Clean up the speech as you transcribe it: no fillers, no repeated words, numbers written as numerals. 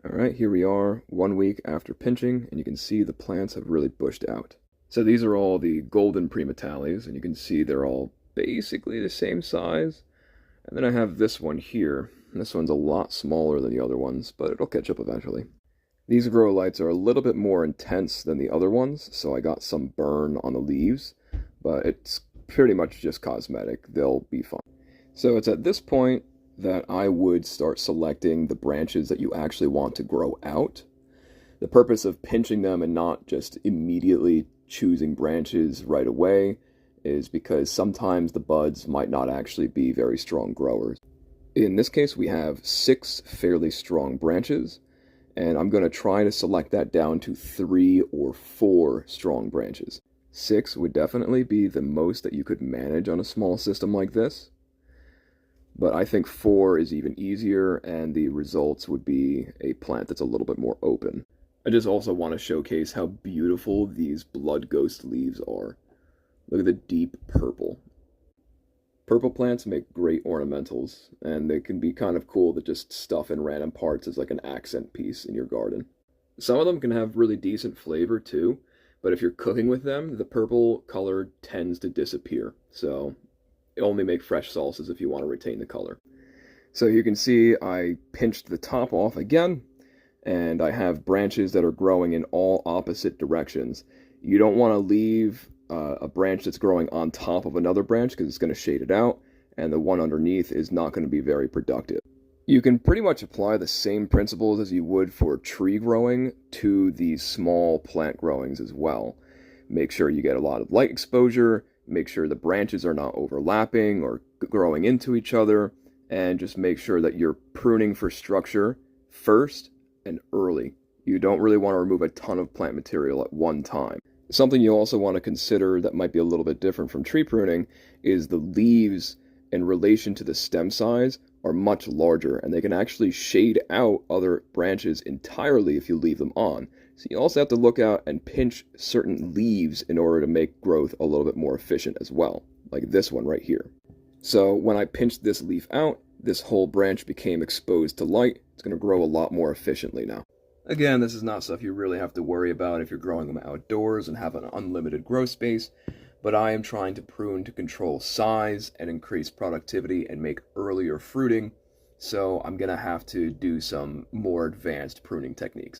All right, here we are 1 week after pinching, and you can see the plants have really bushed out. So these are all the golden primatales, and you can see they're all basically the same size. And then I have this one here. And this one's a lot smaller than the other ones, but it'll catch up eventually. These grow lights are a little bit more intense than the other ones, so I got some burn on the leaves, but it's pretty much just cosmetic. They'll be fine. So it's at this point that I would start selecting the branches that you actually want to grow out. The purpose of pinching them and not just immediately choosing branches right away is because sometimes the buds might not actually be very strong growers. In this case, we have 6 fairly strong branches, and I'm going to try to select that down to 3 or 4 strong branches. 6 would definitely be the most that you could manage on a small system like this, but I think 4 is even easier, and the results would be a plant that's a little bit more open. I just also want to showcase how beautiful these blood ghost leaves are. Look at the deep purple. Purple plants make great ornamentals, and they can be kind of cool to just stuff in random parts as like an accent piece in your garden. Some of them can have really decent flavor too, but if you're cooking with them, the purple color tends to disappear. So only make fresh salsas if you want to retain the color. So you can see I pinched the top off again, and I have branches that are growing in all opposite directions. You don't want to leave a branch that's growing on top of another branch because it's going to shade it out, and the one underneath is not going to be very productive. You can pretty much apply the same principles as you would for tree growing to these small plant growings as well. Make sure you get a lot of light exposure, make sure the branches are not overlapping or growing into each other, and just make sure that you're pruning for structure first and early. You don't really want to remove a ton of plant material at one time. Something you also want to consider that might be a little bit different from tree pruning is the leaves in relation to the stem size are much larger, and they can actually shade out other branches entirely if you leave them on. So you also have to look out and pinch certain leaves in order to make growth a little bit more efficient as well, like this one right here. So when I pinched this leaf out, this whole branch became exposed to light. It's going to grow a lot more efficiently now. Again, this is not stuff you really have to worry about if you're growing them outdoors and have an unlimited growth space, but I am trying to prune to control size and increase productivity and make earlier fruiting, so I'm going to have to do some more advanced pruning techniques.